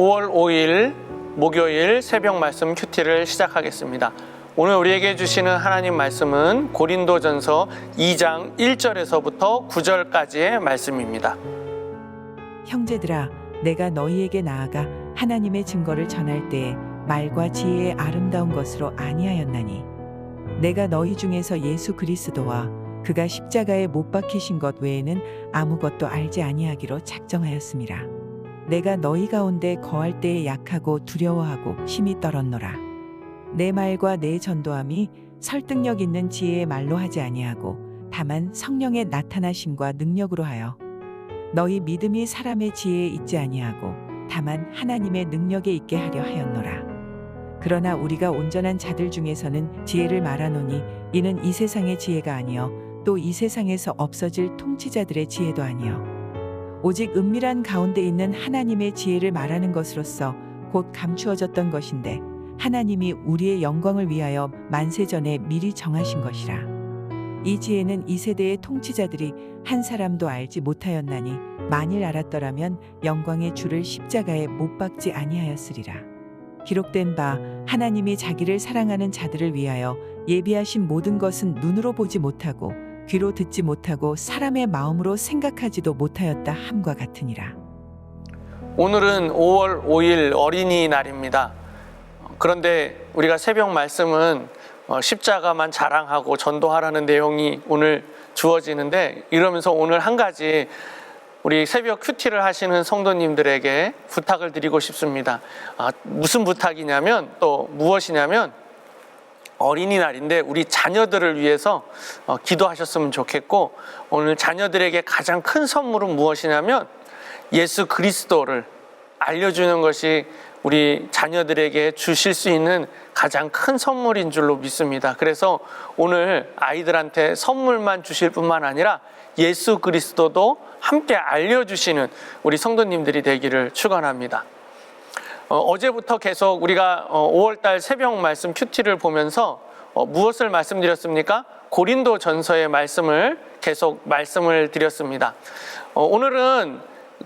5월 5일 목요일 새벽 말씀 큐티를 시작하겠습니다. 오늘 우리에게 주시는 하나님 말씀은 고린도전서 2장 1절에서부터 9절까지의 말씀입니다. 형제들아, 내가 너희에게 나아가 하나님의 증거를 전할 때에 말과 지혜의 아름다운 것으로 아니하였나니 내가 너희 중에서 예수 그리스도와 그가 십자가에 못 박히신 것 외에는 아무것도 알지 아니하기로 작정하였음이라. 내가 너희 가운데 거할 때에 약하고 두려워하고 심히 떨었노라. 내 말과 내 전도함이 설득력 있는 지혜의 말로 하지 아니하고 다만 성령의 나타나심과 능력으로 하여 너희 믿음이 사람의 지혜에 있지 아니하고 다만 하나님의 능력에 있게 하려 하였노라. 그러나 우리가 온전한 자들 중에서는 지혜를 말하노니 이는 이 세상의 지혜가 아니요 또 이 세상에서 없어질 통치자들의 지혜도 아니요 오직 은밀한 가운데 있는 하나님의 지혜를 말하는 것으로서 곧 감추어졌던 것인데 하나님이 우리의 영광을 위하여 만세전에 미리 정하신 것이라. 이 지혜는 이 세대의 통치자들이 한 사람도 알지 못하였나니 만일 알았더라면 영광의 주를 십자가에 못 박지 아니하였으리라. 기록된 바 하나님이 자기를 사랑하는 자들을 위하여 예비하신 모든 것은 눈으로 보지 못하고 귀로 듣지 못하고 사람의 마음으로 생각하지도 못하였다 함과 같으니라. 오늘은 5월 5일 어린이날입니다. 그런데 우리가 새벽 말씀은 십자가만 자랑하고 전도하라는 내용이 오늘 주어지는데, 이러면서 오늘 한 가지 우리 새벽 큐티를 하시는 성도님들에게 부탁을 드리고 싶습니다. 무슨 부탁이냐면, 또 무엇이냐면, 어린이날인데 우리 자녀들을 위해서 기도하셨으면 좋겠고, 오늘 자녀들에게 가장 큰 선물은 무엇이냐면 예수 그리스도를 알려주는 것이 우리 자녀들에게 주실 수 있는 가장 큰 선물인 줄로 믿습니다. 그래서 오늘 아이들한테 선물만 주실 뿐만 아니라 예수 그리스도도 함께 알려주시는 우리 성도님들이 되기를 축원합니다. 어제부터 계속 우리가 5월달 새벽 말씀 큐티를 보면서 무엇을 말씀드렸습니까? 고린도전서의 말씀을 계속 말씀을 드렸습니다. 오늘은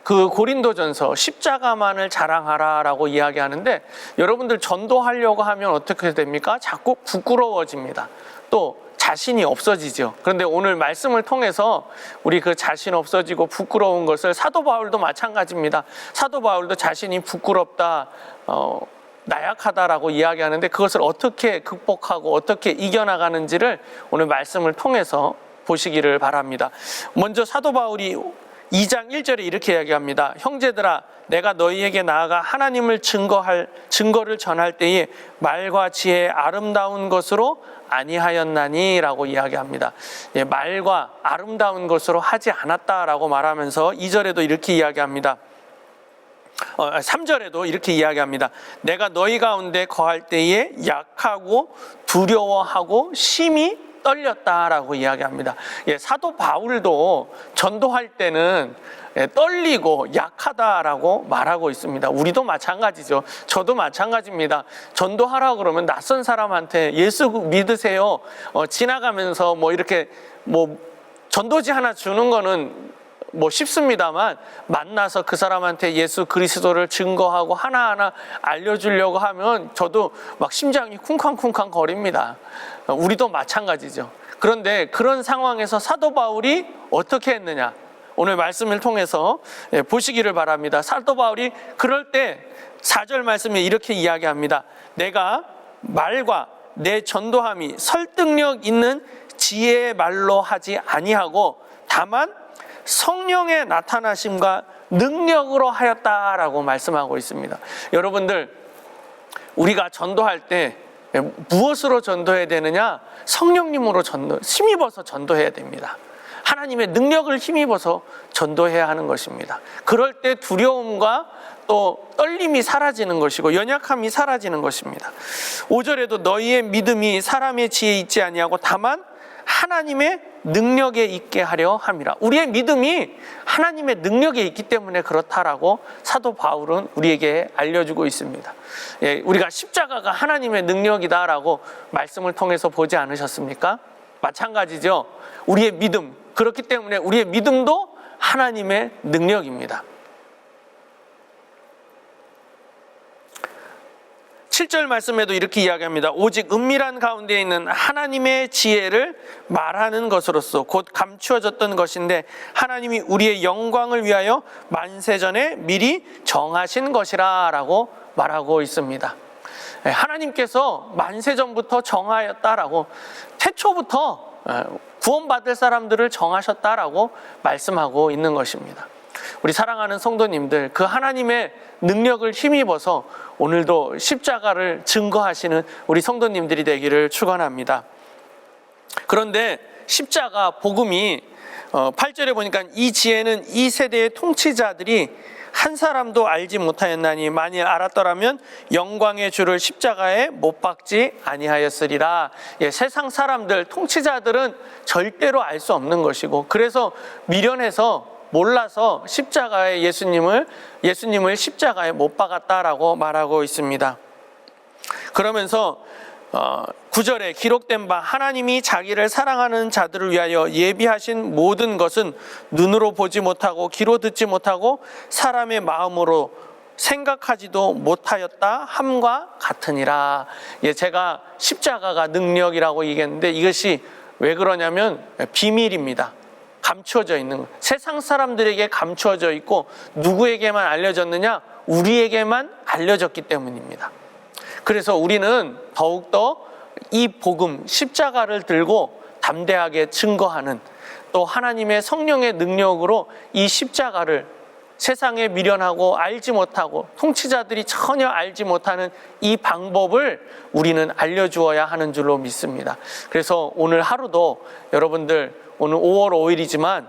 그 고린도전서 십자가만을 자랑하라라고 이야기하는데, 여러분들 전도하려고 하면 어떻게 됩니까? 자꾸 부끄러워집니다. 또 자신이 없어지죠. 그런데 오늘 말씀을 통해서 우리 그 자신 없어지고 부끄러운 것을, 사도 바울도 마찬가지입니다. 사도 바울도 자신이 부끄럽다, 나약하다라고 이야기하는데 그것을 어떻게 극복하고 어떻게 이겨나가는지를 오늘 말씀을 통해서 보시기를 바랍니다. 먼저 사도 바울이 2장 1절에 이렇게 이야기합니다. 형제들아, 내가 너희에게 나아가 하나님을 증거를 전할 때에 말과 지혜의 아름다운 것으로 아니하였나니 라고 이야기합니다. 말과 아름다운 것으로 하지 않았다라고 말하면서 2절에도 이렇게 이야기합니다. 3절에도 이렇게 이야기합니다. 내가 너희 가운데 거할 때에 약하고 두려워하고 심히 떨렸다라고 이야기합니다. 사도 바울도 전도할 때는 떨리고 약하다라고 말하고 있습니다. 우리도 마찬가지죠. 저도 마찬가지입니다. 전도하라고 그러면 낯선 사람한테 예수 믿으세요, 지나가면서 이렇게 전도지 하나 주는 거는 쉽습니다만, 만나서 그 사람한테 예수 그리스도를 증거하고 하나하나 알려주려고 하면 저도 막 심장이 쿵쾅쿵쾅 거립니다. 우리도 마찬가지죠. 그런데 그런 상황에서 사도 바울이 어떻게 했느냐, 오늘 말씀을 통해서 보시기를 바랍니다. 사도 바울이 그럴 때 4절 말씀에 이렇게 이야기합니다. 내가 말과 내 전도함이 설득력 있는 지혜의 말로 하지 아니하고 다만 성령의 나타나심과 능력으로 하였다라고 말씀하고 있습니다. 여러분들, 우리가 전도할 때 무엇으로 전도해야 되느냐? 성령님으로 힘입어서 전도해야 됩니다. 하나님의 능력을 힘입어서 전도해야 하는 것입니다. 그럴 때 두려움과 또 떨림이 사라지는 것이고 연약함이 사라지는 것입니다. 5절에도 너희의 믿음이 사람의 지혜에 있지 아니하고 다만 하나님의 능력에 있게 하려 함이라. 우리의 믿음이 하나님의 능력에 있기 때문에 그렇다라고 사도 바울은 우리에게 알려주고 있습니다. 우리가 십자가가 하나님의 능력이다라고 말씀을 통해서 보지 않으셨습니까? 마찬가지죠. 우리의 믿음, 그렇기 때문에 우리의 믿음도 하나님의 능력입니다. 7절 말씀에도 이렇게 이야기합니다. 오직 은밀한 가운데 있는 하나님의 지혜를 말하는 것으로서 곧 감추어졌던 것인데 하나님이 우리의 영광을 위하여 만세전에 미리 정하신 것이라 라고 말하고 있습니다. 하나님께서 만세전부터 정하였다라고, 태초부터 구원받을 사람들을 정하셨다라고 말씀하고 있는 것입니다. 우리 사랑하는 성도님들, 그 하나님의 능력을 힘입어서 오늘도 십자가를 증거하시는 우리 성도님들이 되기를 축원합니다. 그런데 십자가 복음이 8절에 보니까 이 지혜는 이 세대의 통치자들이 한 사람도 알지 못하였나니 만일 알았더라면 영광의 주를 십자가에 못 박지 아니하였으리라. 세상 사람들, 통치자들은 절대로 알 수 없는 것이고, 그래서 미련해서 몰라서 십자가에 예수님을 십자가에 못 박았다라고 말하고 있습니다. 그러면서 9절에 기록된 바 하나님이 자기를 사랑하는 자들을 위하여 예비하신 모든 것은 눈으로 보지 못하고 귀로 듣지 못하고 사람의 마음으로 생각하지도 못하였다 함과 같으니라. 제가 십자가가 능력이라고 얘기했는데 이것이 왜 그러냐면 비밀입니다. 감추어져 있는 것. 세상 사람들에게 감추어져 있고 누구에게만 알려졌느냐? 우리에게만 알려졌기 때문입니다. 그래서 우리는 더욱더 이 복음, 십자가를 들고 담대하게 증거하는, 또 하나님의 성령의 능력으로 이 십자가를 세상에 미련하고 알지 못하고 통치자들이 전혀 알지 못하는 이 방법을 우리는 알려주어야 하는 줄로 믿습니다. 그래서 오늘 하루도 여러분들, 오늘 5월 5일이지만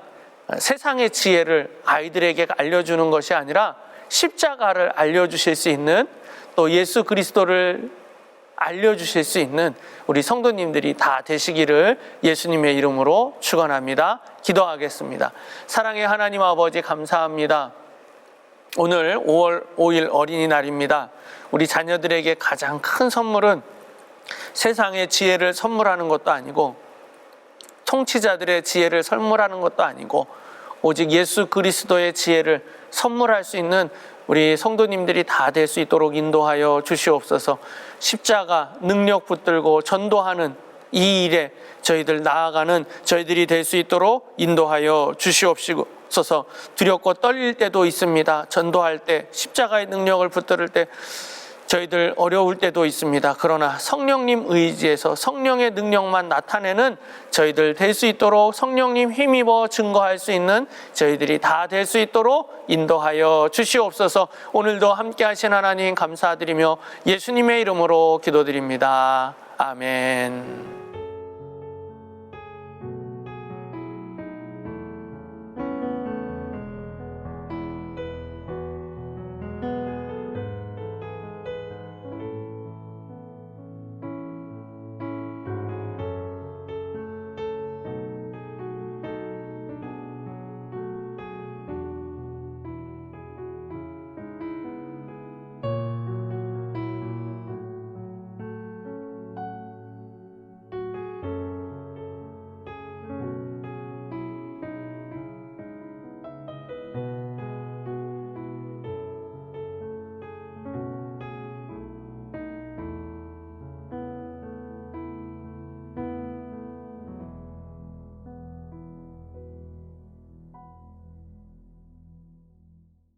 세상의 지혜를 아이들에게 알려주는 것이 아니라 십자가를 알려주실 수 있는, 또 예수 그리스도를 알려주실 수 있는 우리 성도님들이 다 되시기를 예수님의 이름으로 축원합니다. 기도하겠습니다. 사랑의 하나님 아버지, 감사합니다. 오늘 5월 5일 어린이날입니다. 우리 자녀들에게 가장 큰 선물은 세상의 지혜를 선물하는 것도 아니고 통치자들의 지혜를 선물하는 것도 아니고 오직 예수 그리스도의 지혜를 선물할 수 있는 우리 성도님들이 다 될 수 있도록 인도하여 주시옵소서. 십자가 능력 붙들고 전도하는 이 일에 저희들 나아가는 저희들이 될 수 있도록 인도하여 주시옵소서. 두렵고 떨릴 때도 있습니다. 전도할 때, 십자가의 능력을 붙들 때 저희들 어려울 때도 있습니다. 그러나 성령님 의지에서 성령의 능력만 나타내는 저희들 될 수 있도록 성령님 힘입어 증거할 수 있는 저희들이 다 될 수 있도록 인도하여 주시옵소서. 오늘도 함께 하신 하나님 감사드리며 예수님의 이름으로 기도드립니다. 아멘.